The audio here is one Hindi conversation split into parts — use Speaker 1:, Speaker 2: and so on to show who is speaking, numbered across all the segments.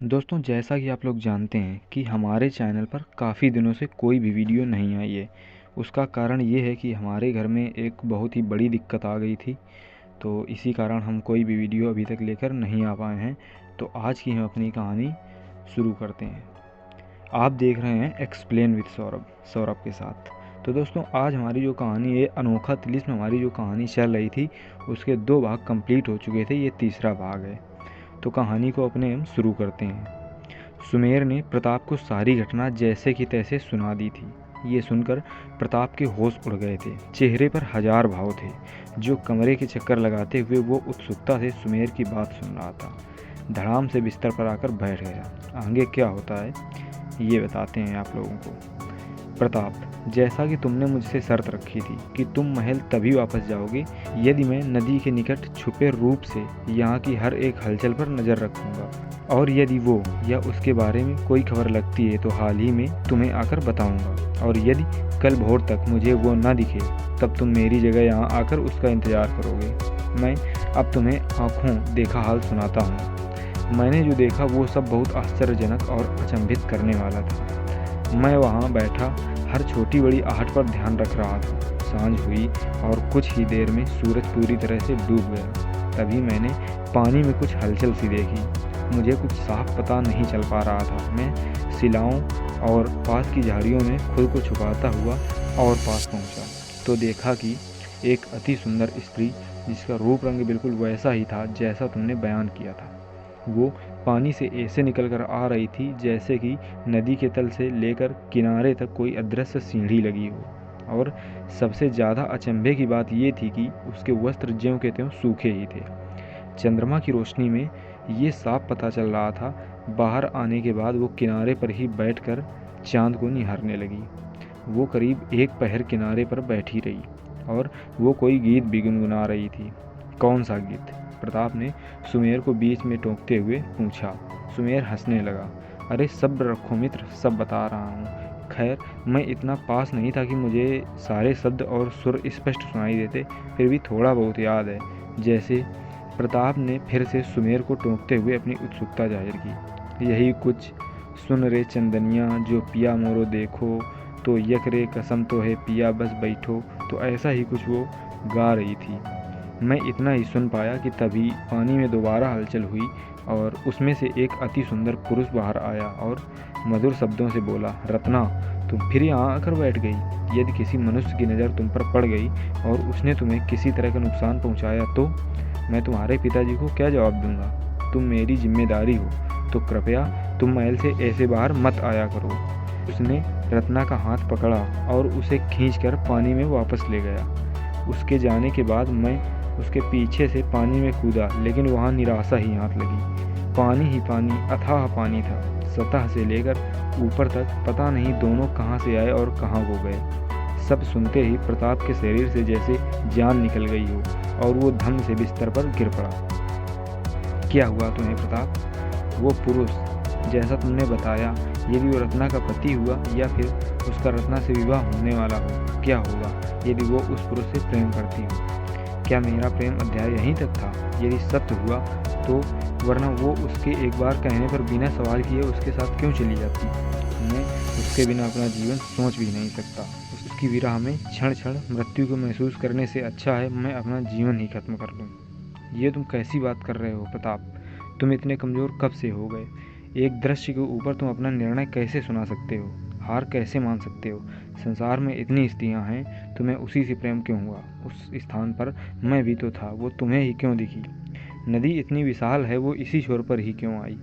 Speaker 1: दोस्तों, जैसा कि आप लोग जानते हैं कि हमारे चैनल पर काफ़ी दिनों से कोई भी वीडियो नहीं आई है। उसका कारण ये है कि हमारे घर में एक बहुत ही बड़ी दिक्कत आ गई थी, तो इसी कारण हम कोई भी वीडियो अभी तक लेकर नहीं आ पाए हैं। तो आज की हम अपनी कहानी शुरू करते हैं। आप देख रहे हैं एक्सप्लेन विद सौरभ, सौरभ के साथ। तो दोस्तों, आज हमारी जो कहानी है अनोखा तिलिस्म, हमारी जो कहानी चल रही थी उसके 2 भाग कंप्लीट हो चुके थे, ये तीसरा भाग है। तो कहानी को अपने हम शुरू करते हैं। सुमेर ने प्रताप को सारी घटना जैसे की तैसे सुना दी थी। ये सुनकर प्रताप के होश उड़ गए थे। चेहरे पर हजार भाव थे। जो कमरे के चक्कर लगाते हुए वो उत्सुकता से सुमेर की बात सुन रहा था। धड़ाम से बिस्तर पर आकर बैठ गया। आगे क्या होता है ये बताते हैं आप लोगों को। प्रताप, जैसा कि तुमने मुझसे शर्त रखी थी कि तुम महल तभी वापस जाओगे यदि मैं नदी के निकट छुपे रूप से यहाँ की हर एक हलचल पर नज़र रखूंगा, और यदि वो या उसके बारे में कोई खबर लगती है तो हाल ही में तुम्हें आकर बताऊंगा, और यदि कल भोर तक मुझे वो ना दिखे तब तुम मेरी जगह यहाँ आकर उसका इंतज़ार करोगे। मैं अब तुम्हें आँखों देखा हाल सुनाता हूँ। मैंने जो देखा वो सब बहुत आश्चर्यजनक और अचंभित करने वाला था। मैं वहाँ बैठा हर छोटी बड़ी आहट पर ध्यान रख रहा था। सांझ हुई और कुछ ही देर में सूरज पूरी तरह से डूब गया। तभी मैंने पानी में कुछ हलचल सी देखी। मुझे कुछ साफ पता नहीं चल पा रहा था। मैं शिलाओं और पास की झाड़ियों में खुद को छुपाता हुआ और पास पहुंचा तो देखा कि एक अति सुंदर स्त्री, जिसका रूप रंग बिल्कुल वैसा ही था जैसा तुमने बयान किया था, वो पानी से ऐसे निकल कर आ रही थी जैसे कि नदी के तल से लेकर किनारे तक कोई अदृश्य सीढ़ी लगी हो। और सबसे ज़्यादा अचंभे की बात ये थी कि उसके वस्त्र ज्यों के त्यों सूखे ही थे। चंद्रमा की रोशनी में ये साफ पता चल रहा था। बाहर आने के बाद वो किनारे पर ही बैठकर चांद को निहारने लगी। वो करीब 1 पहर किनारे पर बैठी रही और वो कोई गीत भी गुनगुना रही थी। कौन सा गीत? प्रताप ने सुमेर को बीच में टोकते हुए पूछा। सुमेर हंसने लगा। अरे सब्र रखो मित्र, सब बता रहा हूँ। खैर, मैं इतना पास नहीं था कि मुझे सारे शब्द और सुर स्पष्ट सुनाई देते, फिर भी थोड़ा बहुत याद है। जैसे प्रताप ने फिर से सुमेर को टोकते हुए अपनी उत्सुकता जाहिर की। यही कुछ, सुन रे चंदनिया जो पिया मोरो देखो, तो यक रे कसम तो है पिया बस बैठो। तो ऐसा ही कुछ वो गा रही थी। मैं इतना ही सुन पाया कि तभी पानी में दोबारा हलचल हुई और उसमें से एक अति सुंदर पुरुष बाहर आया और मधुर शब्दों से बोला, रत्ना, तुम फिर यहाँ आकर बैठ गई। यदि किसी मनुष्य की नज़र तुम पर पड़ गई और उसने तुम्हें किसी तरह का नुकसान पहुँचाया तो मैं तुम्हारे पिताजी को क्या जवाब दूंगा? तुम मेरी जिम्मेदारी हो, तो कृपया तुम महल से ऐसे बाहर मत आया करो। उसने रत्ना का हाथ पकड़ा और उसे खींचकर पानी में वापस ले गया। उसके जाने के बाद मैं उसके पीछे से पानी में कूदा, लेकिन वहाँ निराशा ही हाथ लगी। पानी ही पानी, अथाह पानी था। सतह से लेकर ऊपर तक पता नहीं दोनों कहाँ से आए और कहाँ को गए। सब सुनते ही प्रताप के शरीर से जैसे जान निकल गई हो और वो धम से बिस्तर पर गिर पड़ा। क्या हुआ तुम्हें प्रताप? वो पुरुष, जैसा तुमने बताया, यदि वो रत्ना का पति हुआ या फिर उसका रत्ना से विवाह होने वाला हो, क्या होगा यदि वो उस पुरुष से प्रेम करती हो? क्या मेरा प्रेम अध्याय यहीं तक था? यदि सत्य हुआ तो, वरना वो उसके एक बार कहने पर बिना सवाल किए उसके साथ क्यों चली जाती? मैं उसके बिना अपना जीवन सोच भी नहीं सकता। उसकी विरह में क्षण क्षण मृत्यु को महसूस करने से अच्छा है मैं अपना जीवन ही खत्म कर लूँ। ये तुम कैसी बात कर रहे हो प्रताप? तुम इतने कमज़ोर कब से हो गए? एक दृश्य के ऊपर तुम अपना निर्णय कैसे सुना सकते हो? हार कैसे मान सकते हो? संसार में इतनी स्त्रियां हैं, तुम्हें उसी से प्रेम क्यों हुआ? उस स्थान पर मैं भी तो था, वो तुम्हें ही क्यों दिखी? नदी इतनी विशाल है, वो इसी छोर पर ही क्यों आई?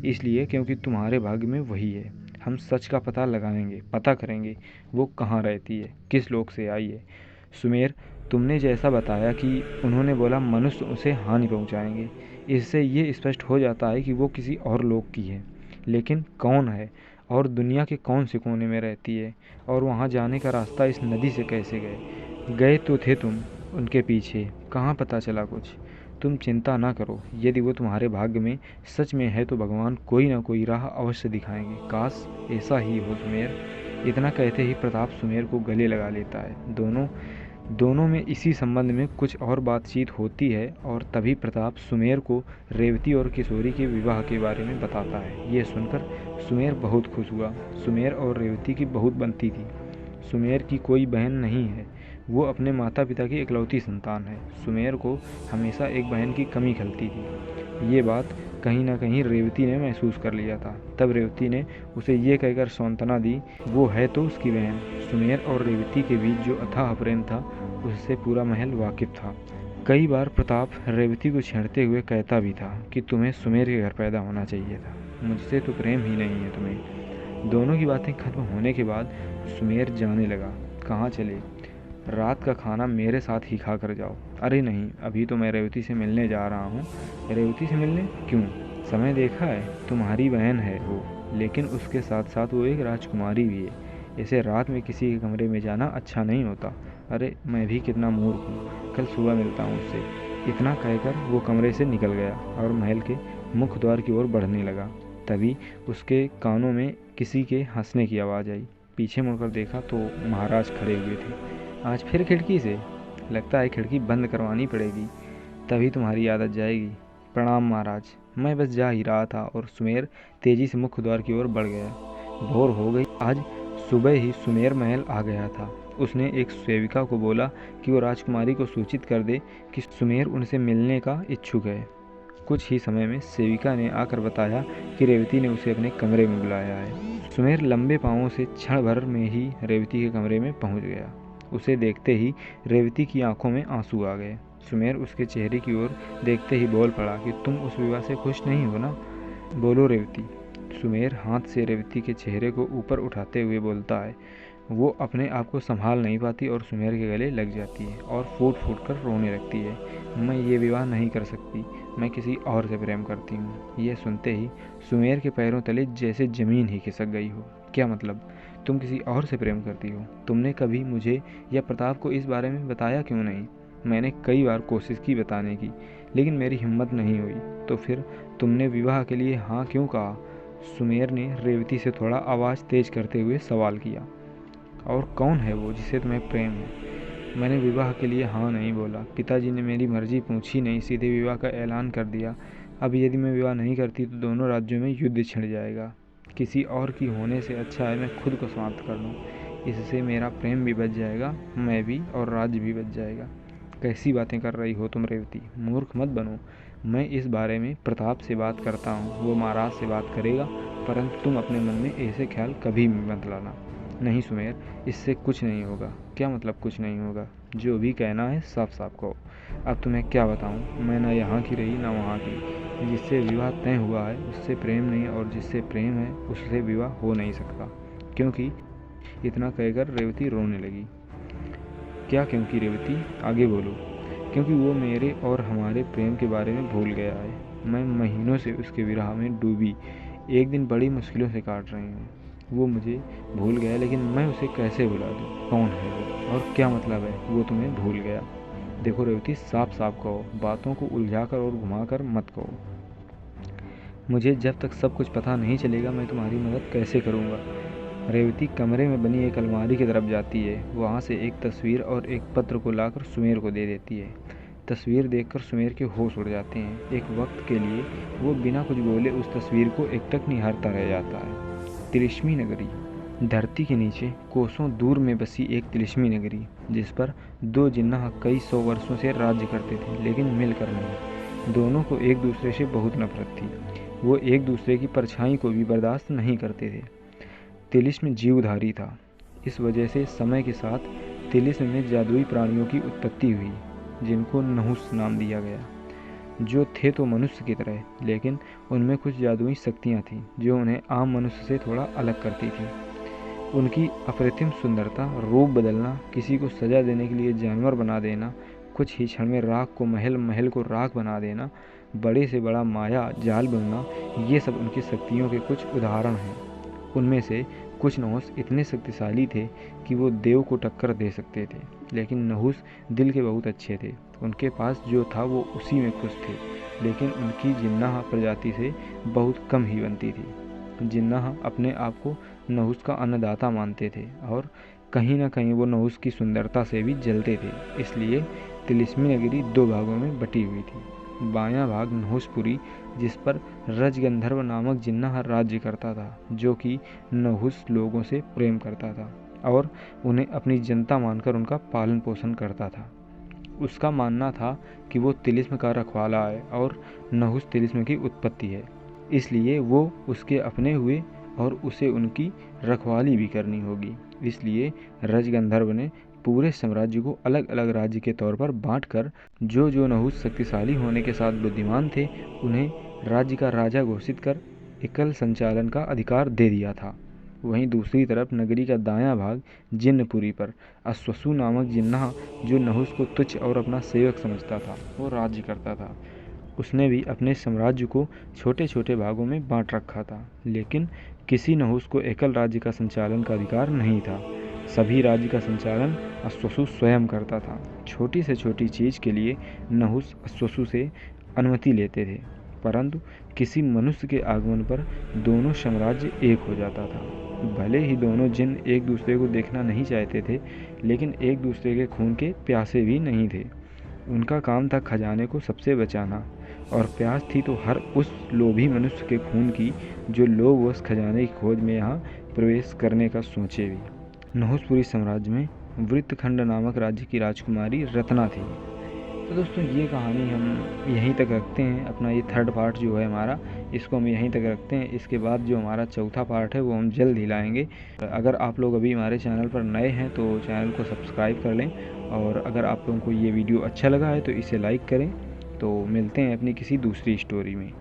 Speaker 1: इसलिए क्योंकि तुम्हारे भाग्य में वही है। हम सच का पता लगाएंगे, पता करेंगे वो कहाँ रहती है, किस लोक से आई है। सुमेर, तुमने जैसा बताया कि उन्होंने बोला मनुष्य उसे हानि पहुंचाएंगे, इससे ये स्पष्ट हो जाता है कि वो किसी और लोक की है। लेकिन कौन है और दुनिया के कौन से कोने में रहती है, और वहाँ जाने का रास्ता इस नदी से कैसे गए? गए तो थे तुम उनके पीछे, कहाँ पता चला कुछ? तुम चिंता ना करो, यदि वो तुम्हारे भाग्य में सच में है तो भगवान कोई ना कोई राह अवश्य दिखाएंगे। काश ऐसा ही हो सुमेर। इतना कहते ही प्रताप सुमेर को गले लगा लेता है। दोनों दोनों में इसी संबंध में कुछ और बातचीत होती है और तभी प्रताप सुमेर को रेवती और किशोरी के विवाह के बारे में बताता है। ये सुनकर सुमेर बहुत खुश हुआ। सुमेर और रेवती की बहुत बनती थी। सुमेर की कोई बहन नहीं है, वो अपने माता पिता की इकलौती संतान है। सुमेर को हमेशा एक बहन की कमी खलती थी। ये बात कहीं ना कहीं रेवती ने महसूस कर लिया था। तब रेवती ने उसे ये कहकर सांत्वना दी, वो है तो उसकी बहन। सुमेर और रेवती के बीच जो अथाह प्रेम था उससे पूरा महल वाकिफ था। कई बार प्रताप रेवती को छेड़ते हुए कहता भी था कि तुम्हें सुमेर के घर पैदा होना चाहिए था, मुझसे तो प्रेम ही नहीं है तुम्हें। दोनों की बातें खत्म होने के बाद सुमेर जाने लगा। कहाँ चले? रात का खाना मेरे साथ ही खा कर जाओ। अरे नहीं, अभी तो मैं रेवती से मिलने जा रहा हूँ। रेवती से मिलने? क्यों? समय देखा है, तुम्हारी बहन है वो, लेकिन उसके साथ साथ वो एक राजकुमारी भी है। इसे रात में किसी के कमरे में जाना अच्छा नहीं होता। अरे मैं भी कितना मूर्ख हूँ, कल सुबह मिलता हूँ उससे। इतना कहकर वो कमरे से निकल गया और महल के मुख्य द्वार की ओर बढ़ने लगा। तभी उसके कानों में किसी के हंसने की आवाज़ आई। पीछे मुड़कर देखा तो महाराज खड़े हुए थे। आज फिर खिड़की से? लगता है खिड़की बंद करवानी पड़ेगी, तभी तुम्हारी आदत जाएगी। प्रणाम महाराज, मैं बस जा ही रहा था। और सुमेर तेजी से मुख्य द्वार की ओर बढ़ गया। भोर हो गई। आज सुबह ही सुमेर महल आ गया था। उसने एक सेविका को बोला कि वो राजकुमारी को सूचित कर दे कि सुमेर उनसे मिलने का इच्छुक है। कुछ ही समय में सेविका ने आकर बताया कि रेवती ने उसे अपने कमरे में बुलाया है। सुमेर लंबे पाँवों से क्षण भर में ही रेवती के कमरे में पहुंच गया। उसे देखते ही रेवती की आंखों में आंसू आ गए। सुमेर उसके चेहरे की ओर देखते ही बोल पड़ा कि तुम उस विवाह से खुश नहीं हो ना? बोलो रेवती। सुमेर हाथ से रेवती के चेहरे को ऊपर उठाते हुए बोलता है। वो अपने आप को संभाल नहीं पाती और सुमेर के गले लग जाती है और फूट फूट कर रोने लगती है। मैं ये विवाह नहीं कर सकती, मैं किसी और से प्रेम करती हूँ। ये सुनते ही सुमेर के पैरों तले जैसे ज़मीन ही खिसक गई हो। क्या मतलब? तुम किसी और से प्रेम करती हो? तुमने कभी मुझे या प्रताप को इस बारे में बताया क्यों नहीं? मैंने कई बार कोशिश की बताने की, लेकिन मेरी हिम्मत नहीं हुई। तो फिर तुमने विवाह के लिए हाँ क्यों कहा? सुमेर ने रेवती से थोड़ा आवाज़ तेज करते हुए सवाल किया। और कौन है वो जिसे तुम्हें प्रेम है? मैंने विवाह के लिए हाँ नहीं बोला। पिताजी ने मेरी मर्जी पूछी नहीं, सीधे विवाह का ऐलान कर दिया। अब यदि मैं विवाह नहीं करती तो दोनों राज्यों में युद्ध छिड़ जाएगा। किसी और की होने से अच्छा है मैं खुद को समाप्त कर लूँ। इससे मेरा प्रेम भी बच जाएगा, मैं भी, और राज्य भी बच जाएगा। कैसी बातें कर रही हो तुम रेवती? मूर्ख मत बनो। मैं इस बारे में प्रताप से बात करता हूँ, वो महाराज से बात करेगा, परंतु तुम अपने मन में ऐसे ख्याल कभी मत लाना। नहीं सुमेर, इससे कुछ नहीं होगा। क्या मतलब कुछ नहीं होगा? जो भी कहना है साफ साफ कहो। अब तुम्हें क्या बताऊं, मैं ना यहाँ की रही ना वहाँ की। जिससे विवाह तय हुआ है उससे प्रेम नहीं, और जिससे प्रेम है उससे विवाह हो नहीं सकता। क्योंकि इतना कहकर रेवती रोने लगी। क्या क्योंकि रेवती? आगे बोलो। क्योंकि वो मेरे और हमारे प्रेम के बारे में भूल गया है। मैं महीनों से उसके विरह में डूबी एक दिन बड़ी मुश्किलों से काट रही हूँ। वो मुझे भूल गया, लेकिन मैं उसे कैसे भुला दूँ? कौन है वो, और क्या मतलब है वो तुम्हें भूल गया? देखो रेवती, साफ साफ कहो, बातों को उलझाकर और घुमाकर मत कहो। मुझे जब तक सब कुछ पता नहीं चलेगा मैं तुम्हारी मदद कैसे करूँगा? रेवती कमरे में बनी एक अलमारी की तरफ जाती है। वहाँ से एक तस्वीर और एक पत्र को लाकर सुमेर को दे देती है। तस्वीर देखकर सुमेर के होश उड़ जाते हैं। एक वक्त के लिए वो बिना कुछ बोले उस तस्वीर को एकटक निहारता रह जाता है। तिलिस्मी नगरी। धरती के नीचे कोसों दूर में बसी एक तिलिस्मी नगरी, जिस पर दो जिन्नाह कई 100 वर्षों से राज्य करते थे, लेकिन मिलकर नहीं। दोनों को एक दूसरे से बहुत नफरत थी। वो एक दूसरे की परछाई को भी बर्दाश्त नहीं करते थे। तिलिस्म जीवधारी था। इस वजह से समय के साथ तिलिस्म में जादुई प्राणियों की उत्पत्ति हुई, जिनको नहुस नाम दिया गया। जो थे तो मनुष्य की तरह, लेकिन उनमें कुछ जादुई शक्तियाँ थीं जो उन्हें आम मनुष्य से थोड़ा अलग करती थीं। उनकी अप्रतिम सुंदरता, रूप बदलना, किसी को सजा देने के लिए जानवर बना देना, कुछ ही क्षण में राख को महल, महल को राख बना देना, बड़े से बड़ा माया जाल बुनना, ये सब उनकी शक्तियों के कुछ उदाहरण हैं। उनमें से कुछ नहुस इतने शक्तिशाली थे कि वो देव को टक्कर दे सकते थे, लेकिन नहुस दिल के बहुत अच्छे थे। उनके पास जो था वो उसी में खुश थे, लेकिन उनकी जिन्नाह प्रजाति से बहुत कम ही बनती थी। जिन्नाह अपने आप को नहुस का अन्नदाता मानते थे और कहीं ना कहीं वो नहुस की सुंदरता से भी जलते थे। इसलिए तिलिस्मी नगरी दो भागों में बटी हुई थी। बायां भाग नहुसपुरी, जिस पर रजगंधर्व नामक जिन्ना राज्य करता था, जो कि नहुस लोगों से प्रेम करता था और उन्हें अपनी जनता मानकर उनका पालन पोषण करता था। उसका मानना था कि वो तिलिस्म का रखवाला है और नहुस तिलिस्म की उत्पत्ति है, इसलिए वो उसके अपने हुए और उसे उनकी रखवाली भी करनी होगी। इसलिए रजगंधर्व ने पूरे साम्राज्य को अलग अलग राज्य के तौर पर बांटकर जो जो नहुस शक्तिशाली होने के साथ बुद्धिमान थे, उन्हें राज्य का राजा घोषित कर एकल संचालन का अधिकार दे दिया था। वहीं दूसरी तरफ नगरी का दायां भाग जिन्नपुरी पर अश्वसु नामक जिन्ना, जो नहुस को तुच्छ और अपना सेवक समझता था, वो राज्य करता था। उसने भी अपने साम्राज्य को छोटे छोटे भागों में बांट रखा था, लेकिन किसी नहुस को एकल राज्य का संचालन का अधिकार नहीं था। सभी राज्य का संचालन अश्वसु स्वयं करता था। छोटी से छोटी चीज़ के लिए नहुस अश्वसु से अनुमति लेते थे, परंतु किसी मनुष्य के आगमन पर दोनों साम्राज्य एक हो जाता था। भले ही दोनों जिन एक दूसरे को देखना नहीं चाहते थे, लेकिन एक दूसरे के खून के प्यासे भी नहीं थे। उनका काम था खजाने को सबसे बचाना, और प्यास थी तो हर उस लोभी मनुष्य के खून की जो लोभवश खजाने की खोज में यहाँ प्रवेश करने का सोचे भी। नहुसपुरी साम्राज्य में वृत्रखंड नामक राज्य की राजकुमारी रत्ना थी। तो दोस्तों, ये कहानी हम यहीं तक रखते हैं। अपना ये थर्ड पार्ट जो है हमारा, इसको हम यहीं तक रखते हैं। इसके बाद जो हमारा चौथा पार्ट है वो हम जल्द ही लाएंगे। अगर आप लोग अभी हमारे चैनल पर नए हैं तो चैनल को सब्सक्राइब कर लें, और अगर आप लोगों को ये वीडियो अच्छा लगा है तो इसे लाइक करें। तो मिलते हैं अपनी किसी दूसरी स्टोरी में।